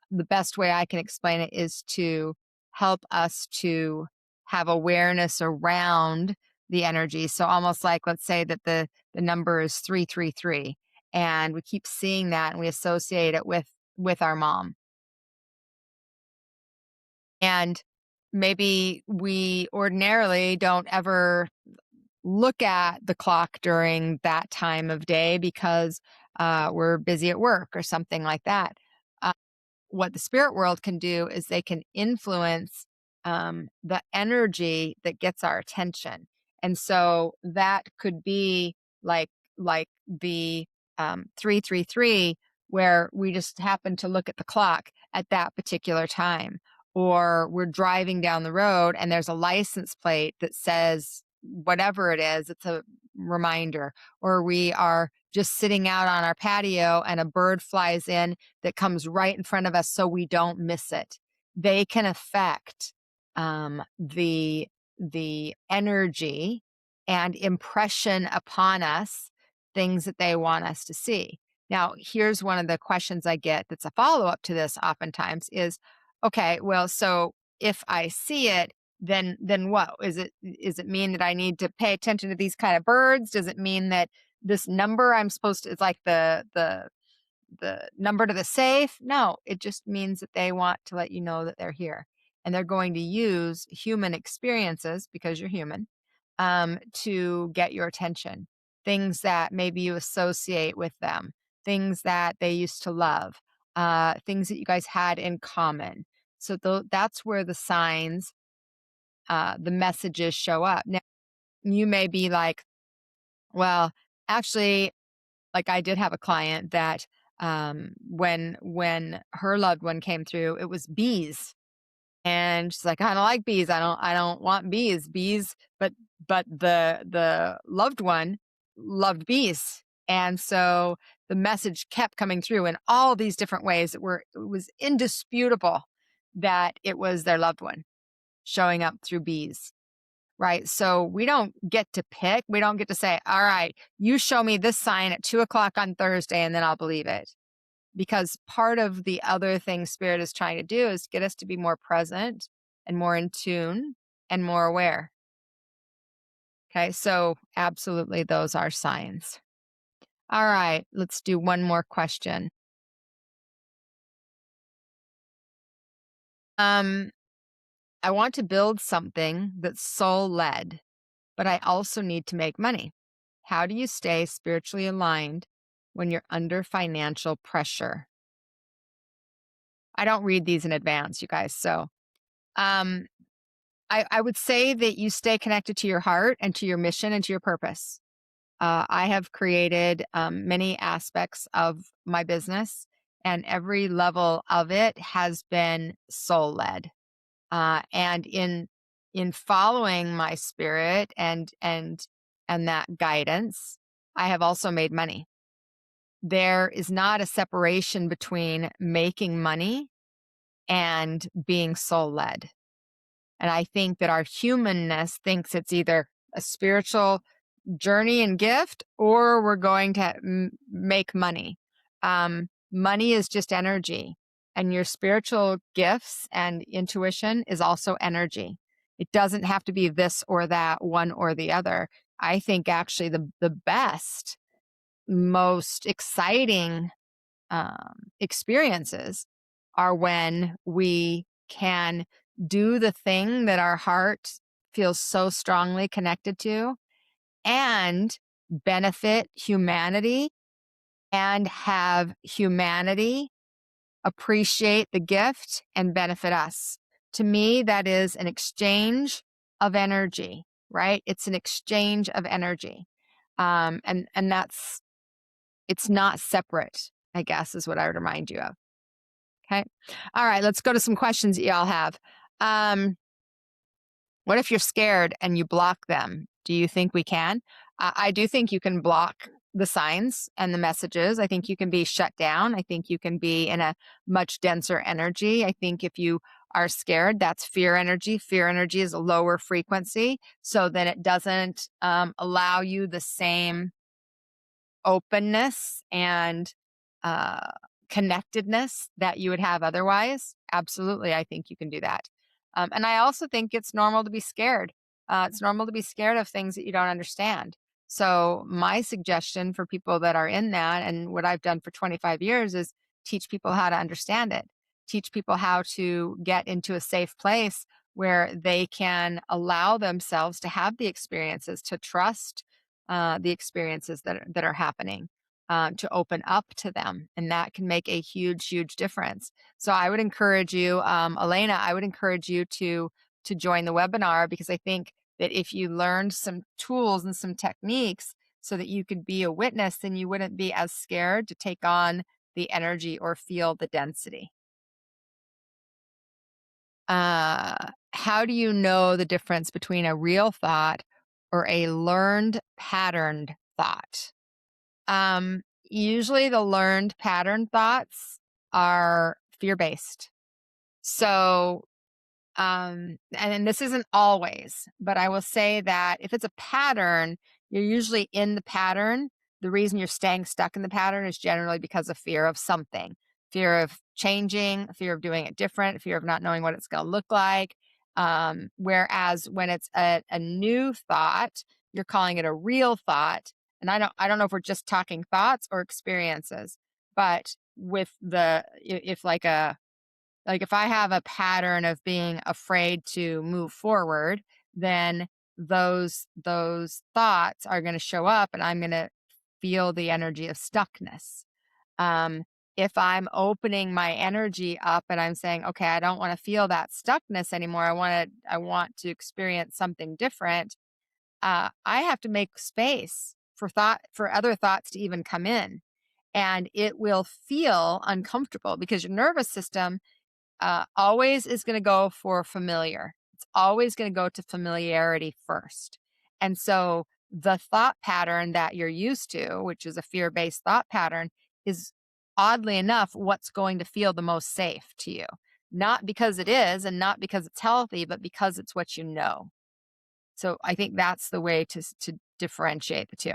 The best way I can explain it is to help us to have awareness around the energy. So almost like, let's say that the number is 333, and we keep seeing that and we associate it with our mom. And maybe we ordinarily don't ever look at the clock during that time of day because we're busy at work or something like that. What the spirit world can do is they can influence the energy that gets our attention, and so that could be like the 333, where we just happen to look at the clock at that particular time, or we're driving down the road and there's a license plate that says whatever it is, it's a reminder, or we are just sitting out on our patio and a bird flies in that comes right in front of us so we don't miss it. They can affect the energy and impression upon us, things that they want us to see. Now, here's one of the questions I get that's a follow-up to this oftentimes is, okay, well, so if I see it, then what? Is it mean that I need to pay attention to these kind of birds? Does it mean that this number I'm supposed to, it's like the number to the safe? No, it just means that they want to let you know that they're here. And they're going to use human experiences, because you're human, to get your attention. Things that maybe you associate with them, things that they used to love, things that you guys had in common. So that's where the signs, the messages show up. Now, you may be like, well, actually, like I did have a client that when her loved one came through, it was bees. And she's like, I don't like bees. I don't want bees. Bees, but the loved one loved bees. And so the message kept coming through in all these different ways it was indisputable that it was their loved one showing up through bees. Right. So we don't get to pick. We don't get to say, all right, you show me this sign at 2 o'clock on Thursday and then I'll believe it. Because part of the other thing Spirit is trying to do is get us to be more present and more in tune and more aware. Okay. So absolutely, those are signs. All right. Let's do one more question. Um, I want to build something that's soul led, but I also need to make money. How do you stay spiritually aligned when you're under financial pressure? I don't read these in advance, you guys. So um, I would say that you stay connected to your heart and to your mission and to your purpose. I have created many aspects of my business, and every level of it has been soul led. And in following my spirit and that guidance, I have also made money. There is not a separation between making money and being soul led. And I think that our humanness thinks it's either a spiritual journey and gift, or we're going to make money. Money is just energy, and your spiritual gifts and intuition is also energy. It doesn't have to be this or that, one or the other. I think actually the best, most exciting experiences are when we can do the thing that our heart feels so strongly connected to and benefit humanity and have humanity appreciate the gift and benefit us. To me, that is an exchange of energy, right? It's an exchange of energy. And that's, it's not separate, I guess, is what I would remind you of. Okay. All right. Let's go to some questions that y'all have. Um, what if you're scared and you block them? Do you think we can? I do think you can block the signs and the messages. I think you can be shut down. I think you can be in a much denser energy. I think if you are scared, that's fear energy. Fear energy is a lower frequency. So then it doesn't allow you the same openness and uh, connectedness that you would have otherwise. Absolutely, I think you can do that. And I also think it's normal to be scared. It's normal to be scared of things that you don't understand. So, my suggestion for people that are in that, and what I've done for 25 years, is teach people how to understand it, teach people how to get into a safe place where they can allow themselves to have the experiences, to trust the experiences that are happening, to open up to them, and that can make a huge, huge difference. So I would encourage you, Elena. I would encourage you to join the webinar, because I think that if you learned some tools and some techniques so that you could be a witness, then you wouldn't be as scared to take on the energy or feel the density. How do you know the difference between a real thought or a learned patterned thought? Usually the learned pattern thoughts are fear-based. So, and this isn't always, but I will say that if it's a pattern, you're usually in the pattern. The reason you're staying stuck in the pattern is generally because of fear of something, fear of changing, fear of doing it different, fear of not knowing what it's going to look like. Whereas when it's a new thought, you're calling it a real thought. And I don't know if we're just talking thoughts or experiences, but with if like if I have a pattern of being afraid to move forward, then those thoughts are going to show up, and I'm going to feel the energy of stuckness. Um, if I'm opening my energy up and I'm saying, okay, I don't want to feel that stuckness anymore. I want to experience something different. I have to make space for other thoughts to even come in, and it will feel uncomfortable because your nervous system always is going to go for familiar. It's always going to go to familiarity first. And so the thought pattern that you're used to, which is a fear based thought pattern, is oddly enough what's going to feel the most safe to you. Not because it is and not because it's healthy, but because it's what you know. So I think that's the way to differentiate the two.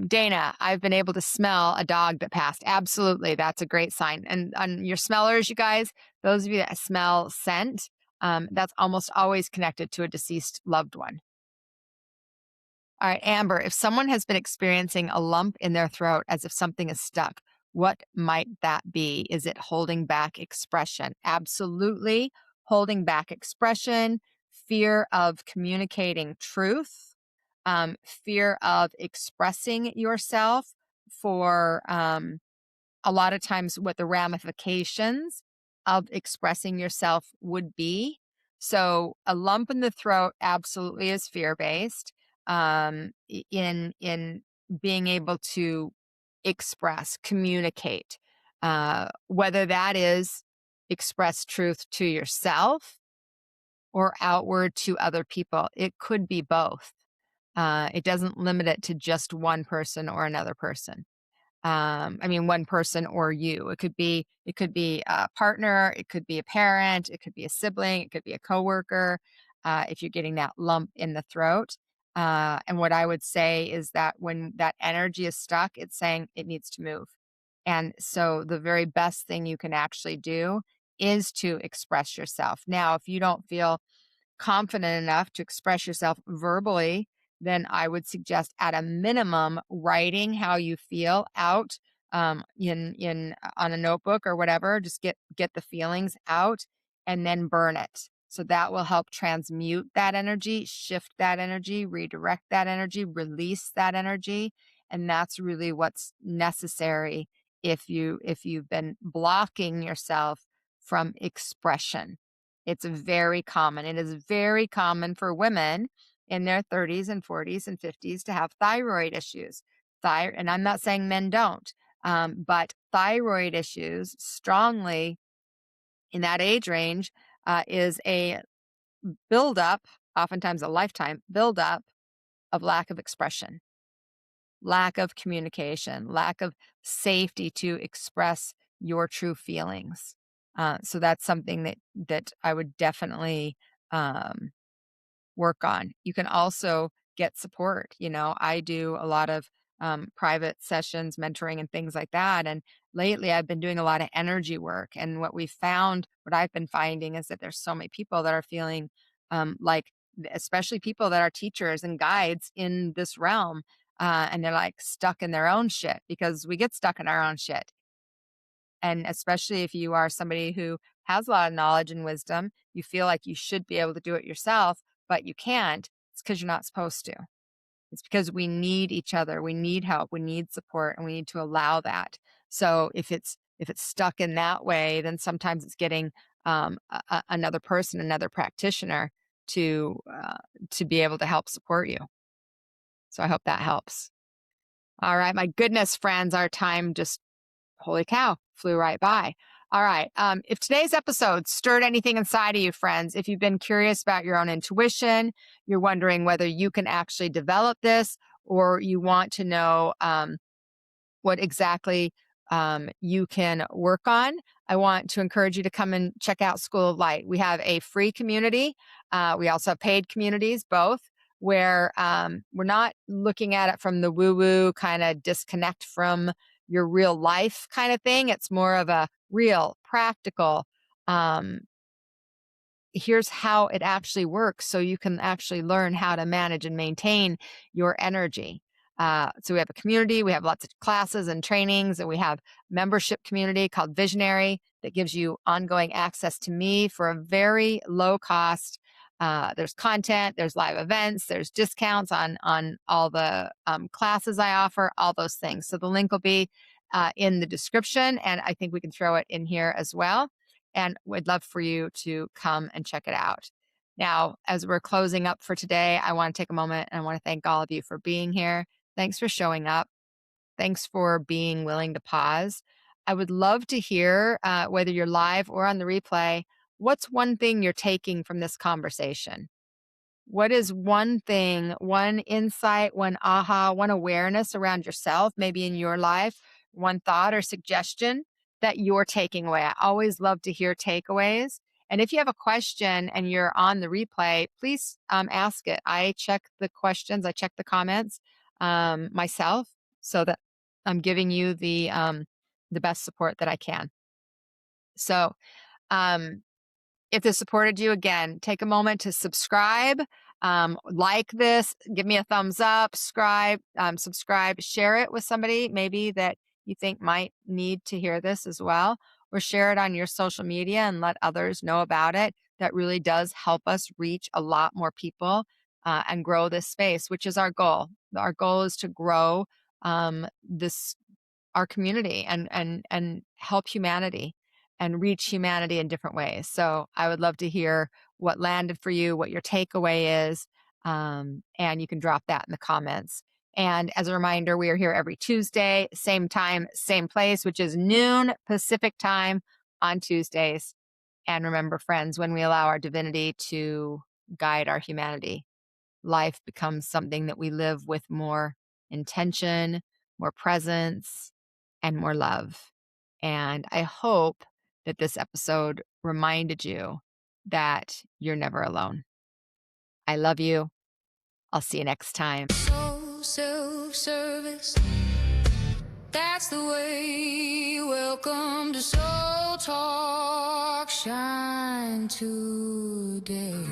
Dana, I've been able to smell a dog that passed. Absolutely. That's a great sign. And on your smellers, you guys, those of you that smell scent, that's almost always connected to a deceased loved one. All right, Amber, if someone has been experiencing a lump in their throat as if something is stuck, what might that be? Is it holding back expression? Absolutely. Holding back expression, fear of communicating truth, fear of expressing yourself for a lot of times what the ramifications of expressing yourself would be. So a lump in the throat absolutely is fear based. In being able to express, communicate, whether that is express truth to yourself or outward to other people. It could be both. It doesn't limit it to just one person or another person. I mean, one person or you. It could be a partner, it could be a parent, it could be a sibling, it could be a coworker. If you're getting that lump in the throat, and what I would say is that when that energy is stuck, it's saying it needs to move. And so the very best thing you can actually do is to express yourself. Now, if you don't feel confident enough to express yourself verbally, then I would suggest at a minimum writing how you feel out in on a notebook or whatever. Just get the feelings out and then burn it. So that will help transmute that energy, shift that energy, redirect that energy, release that energy. And that's really what's necessary if you've been blocking yourself from expression. It's very common. It is very common for women in their 30s and 40s and 50s to have thyroid issues. And I'm not saying men don't, but thyroid issues strongly in that age range is a buildup, oftentimes a lifetime buildup of lack of expression, lack of communication, lack of safety to express your true feelings. So that's something that I would definitely um, work on. You can also get support. I do a lot of private sessions, mentoring, and things like that. And lately, I've been doing a lot of energy work. And what I've been finding is that there's so many people that are feeling like, especially people that are teachers and guides in this realm. And they're like stuck in their own shit because we get stuck in our own shit. And especially if you are somebody who has a lot of knowledge and wisdom, you feel like you should be able to do it yourself, but you can't. It's because you're not supposed to. It's because we need each other. We need help. We need support, and we need to allow that. So if it's stuck in that way, then sometimes it's getting another person, another practitioner to be able to help support you. So I hope that helps. All right, my goodness, friends, our time just holy cow, flew right by. All right. If today's episode stirred anything inside of you, friends, if you've been curious about your own intuition, you're wondering whether you can actually develop this, or you want to know what exactly you can work on, I want to encourage you to come and check out School of Light. We have a free community. We also have paid communities, both, where we're not looking at it from the woo-woo kind of disconnect from your real life kind of thing. It's more of a real, practical, here's how it actually works so you can actually learn how to manage and maintain your energy. So we have a community, we have lots of classes and trainings, and we have membership community called Visionary that gives you ongoing access to me for a very low cost. There's content, there's live events, there's discounts on all the classes I offer, all those things. So the link will be in the description, and I think we can throw it in here as well. And we'd love for you to come and check it out. Now, as we're closing up for today, I want to take a moment and I want to thank all of you for being here. Thanks for showing up. Thanks for being willing to pause. I would love to hear, whether you're live or on the replay, what's one thing you're taking from this conversation? What is one thing, one insight, one aha, one awareness around yourself, maybe in your life, one thought or suggestion that you're taking away? I always love to hear takeaways. And if you have a question and you're on the replay, please ask it. I check the questions, I check the comments myself, so that I'm giving you the best support that I can. So, if this supported you, again, take a moment to subscribe, like this, give me a thumbs up, subscribe, share it with somebody maybe that you think might need to hear this as well, or share it on your social media and let others know about it. That really does help us reach a lot more people and grow this space, which is our goal. Our goal is to grow our community and help humanity and reach humanity in different ways. So I would love to hear what landed for you, what your takeaway is, and you can drop that in the comments. And as a reminder, we are here every Tuesday, same time, same place, which is noon Pacific time on Tuesdays. And remember, friends, when we allow our divinity to guide our humanity, life becomes something that we live with more intention, more presence, and more love. And I hope that this episode reminded you that you're never alone. I love you. I'll see you next time. So self-service, that's the way. Welcome to Soul Talk, shine today.